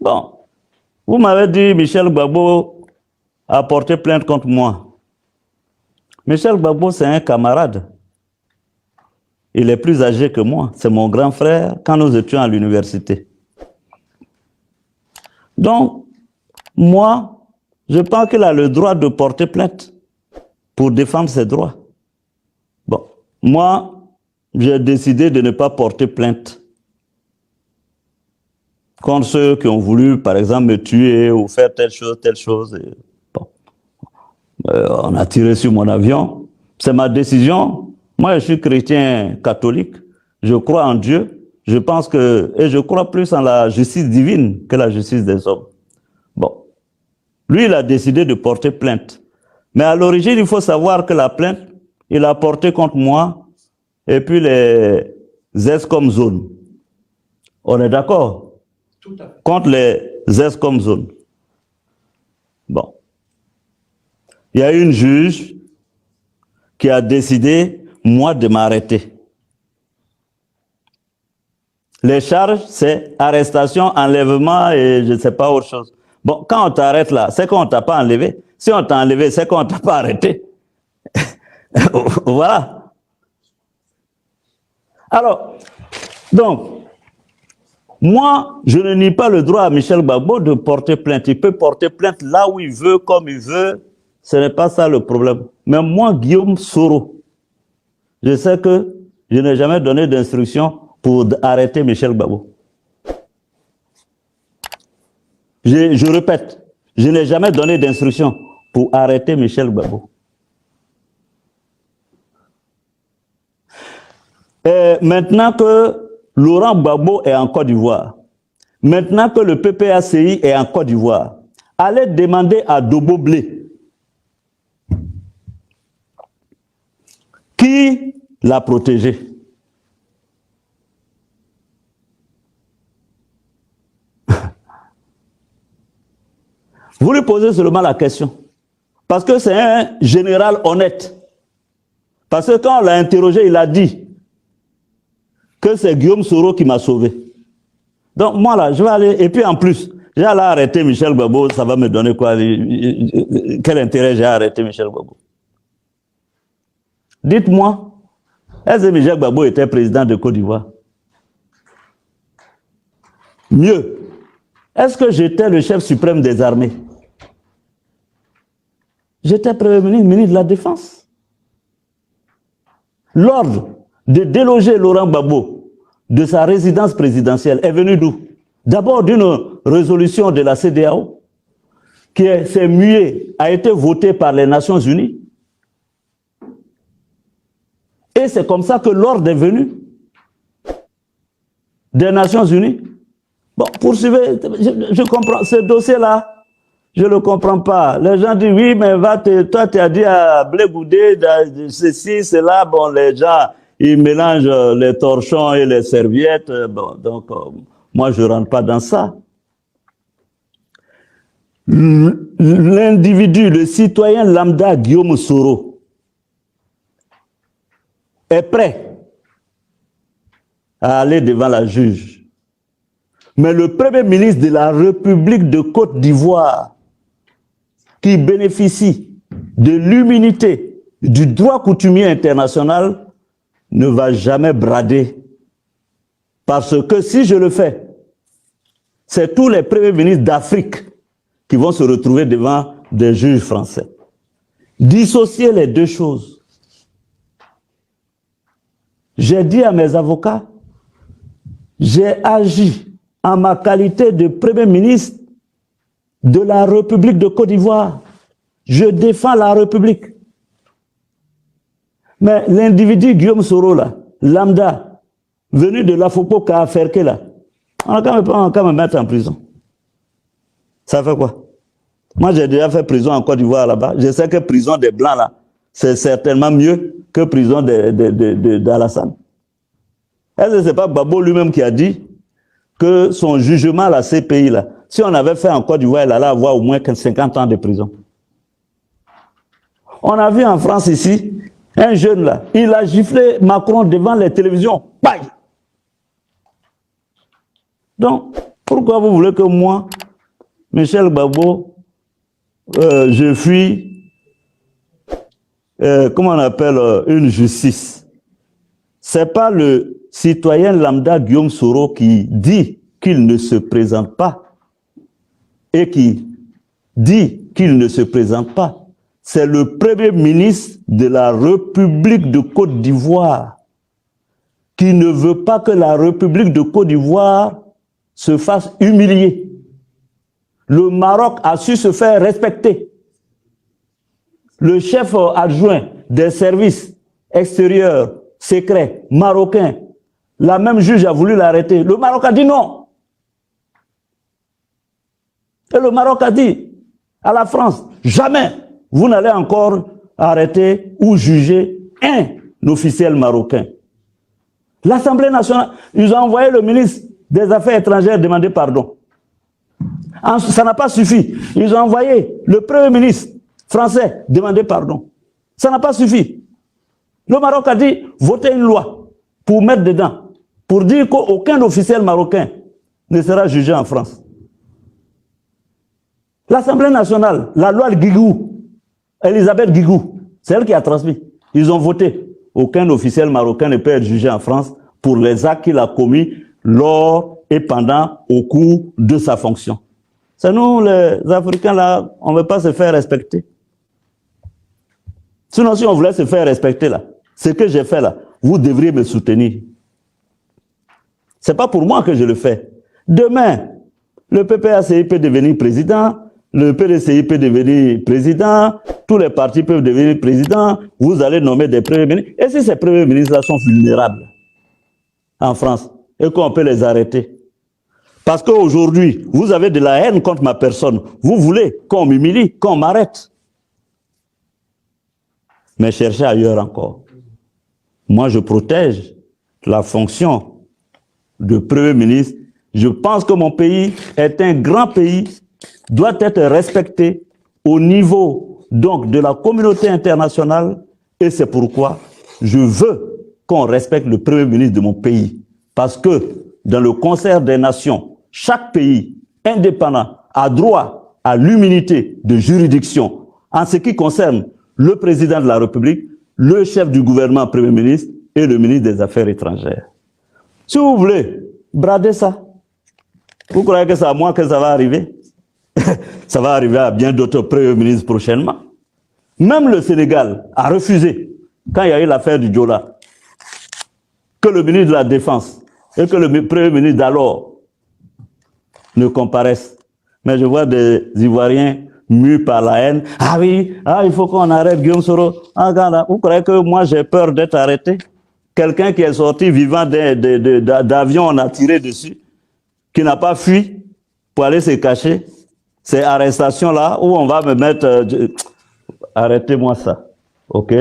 Bon, vous m'avez dit Michel Gbagbo a porté plainte contre moi. Michel Gbagbo, c'est un camarade. Il est plus âgé que moi. C'est mon grand frère quand nous étions à l'université. Donc, moi, je pense qu'il a le droit de porter plainte pour défendre ses droits. Bon, moi, j'ai décidé de ne pas porter plainte contre ceux qui ont voulu, par exemple, me tuer ou faire telle chose. Et, bon. On a tiré sur mon avion. C'est ma décision. Moi, je suis chrétien catholique. Je crois en Dieu. Je pense que, et je crois plus en la justice divine que la justice des hommes. Bon. Lui, il a décidé de porter plainte. Mais à l'origine, il faut savoir que la plainte, il a porté contre moi et puis les ESCOM zones. On est d'accord? Tout à fait. Contre les ESCOM zones. Bon. Il y a une juge qui a décidé, moi, de m'arrêter. Les charges, c'est arrestation, enlèvement et je ne sais pas autre chose. Bon, quand on t'arrête là, c'est qu'on ne t'a pas enlevé. Si on t'a enlevé, c'est qu'on ne t'a pas arrêté. Voilà. Alors, donc, moi, je ne nie pas le droit à Michel Gbagbo de porter plainte. Il peut porter plainte là où il veut, comme il veut. Ce n'est pas ça le problème. Mais moi, Guillaume Soro, je sais que je n'ai jamais donné d'instruction pour arrêter Michel Gbagbo. Je répète, je n'ai jamais donné d'instruction pour arrêter Michel Gbagbo. Et maintenant que Laurent Gbagbo est en Côte d'Ivoire, maintenant que le PPACI est en Côte d'Ivoire, allez demander à Dobo Blé qui l'a protégé. Vous lui posez seulement la question. Parce que c'est un général honnête. Parce que quand on l'a interrogé, il a dit que c'est Guillaume Soro qui m'a sauvé. Donc moi là, je vais aller, et puis en plus, j'ai allé arrêter Michel Gbagbo, ça va me donner quoi? Quel intérêt j'ai à arrêter Michel Gbagbo? Dites-moi, est-ce que Michel Gbagbo était président de Côte d'Ivoire? Mieux, est-ce que j'étais le chef suprême des armées? J'étais Premier ministre, ministre de la Défense. L'ordre de déloger Laurent Gbagbo de sa résidence présidentielle est venu d'où? D'abord d'une résolution de la CEDEAO qui s'est muée, a été votée par les Nations Unies. Et c'est comme ça que l'ordre est venu des Nations Unies. Bon, poursuivez, je comprends, ce dossier-là, je ne le comprends pas. Les gens disent, oui, mais toi, tu as dit à Blé Goudé, ceci, cela, bon, les gens, ils mélangent les torchons et les serviettes, bon, donc, moi, je ne rentre pas dans ça. L'individu, le citoyen lambda Guillaume Soro, est prêt à aller devant la juge. Mais le Premier ministre de la République de Côte d'Ivoire, qui bénéficie de l'immunité du droit coutumier international, ne va jamais brader. Parce que si je le fais, c'est tous les premiers ministres d'Afrique qui vont se retrouver devant des juges français. Dissocier les deux choses. J'ai dit à mes avocats, j'ai agi en ma qualité de Premier ministre de la République de Côte d'Ivoire. Je défends la République. Mais l'individu Guillaume Soro, là, lambda, venu de l'Afoko Kaaferke, là, on va quand même mettre en prison. Ça fait quoi? Moi, j'ai déjà fait prison en Côte d'Ivoire là-bas. Je sais que prison des Blancs, là, c'est certainement mieux que prison d'Alassane. Est-ce que ce n'est pas Gbagbo lui-même qui a dit que son jugement à la CPI, là, si on avait fait en Côte d'Ivoire, il allait avoir au moins 50 ans de prison. On a vu en France ici, un jeune là, il a giflé Macron devant les télévisions. Bye! Donc, Pourquoi vous voulez que moi, Michel Gbagbo, je fuis, comment on appelle, une justice? C'est pas le citoyen lambda Guillaume Soro qui dit qu'il ne se présente pas et qui dit qu'il ne se présente pas. C'est le Premier ministre de la République de Côte d'Ivoire qui ne veut pas que la République de Côte d'Ivoire se fasse humilier. Le Maroc a su se faire respecter. Le chef adjoint des services extérieurs, secrets, marocains, la même juge a voulu l'arrêter. Le Maroc a dit non. Et le Maroc a dit à la France, jamais vous n'allez encore arrêter ou juger un officiel marocain. L'Assemblée nationale, ils ont envoyé le ministre des Affaires étrangères demander pardon. Ça n'a pas suffi. Ils ont envoyé le Premier ministre français demander pardon. Ça n'a pas suffi. Le Maroc a dit, votez une loi pour mettre dedans, pour dire qu'aucun officiel marocain ne sera jugé en France. L'Assemblée nationale, la loi de Guigou, Elisabeth Guigou, c'est elle qui a transmis. Ils ont voté. Aucun officiel marocain ne peut être jugé en France pour les actes qu'il a commis lors et pendant, au cours de sa fonction. C'est nous, les Africains, là, on ne veut pas se faire respecter. Sinon, si on voulait se faire respecter, là, ce que j'ai fait, là, vous devriez me soutenir. Ce n'est pas pour moi que je le fais. Demain, le PPACI peut devenir président, le PDCI peut devenir président, tous les partis peuvent devenir présidents, vous allez nommer des premiers ministres. Et si ces premiers ministres-là sont vulnérables en France, et qu'on peut les arrêter? Parce qu'aujourd'hui, vous avez de la haine contre ma personne. Vous voulez qu'on m'humilie, qu'on m'arrête. Mais cherchez ailleurs encore. Moi, je protège la fonction de Premier ministre. Je pense que mon pays est un grand pays, doit être respecté au niveau donc de la communauté internationale, et c'est pourquoi je veux qu'on respecte le Premier ministre de mon pays. Parce que dans le concert des nations, chaque pays indépendant a droit à l'immunité de juridiction en ce qui concerne le président de la République, le chef du gouvernement, Premier ministre, et le ministre des Affaires étrangères. Si vous voulez brader ça, vous croyez que c'est à moi que ça va arriver? Ça va arriver à bien d'autres premiers ministres prochainement. Même le Sénégal a refusé, quand il y a eu l'affaire du Diola, que le ministre de la Défense et que le Premier ministre d'alors ne comparaissent. Mais je vois des Ivoiriens mus par la haine. Ah oui, il faut qu'on arrête Guillaume Soro. Ah, regarde, vous croyez que moi j'ai peur d'être arrêté? Quelqu'un qui est sorti vivant d'avion, on a tiré dessus, qui n'a pas fui pour aller se cacher. Ces arrestations-là où on va me mettre... Arrêtez-moi ça, ok?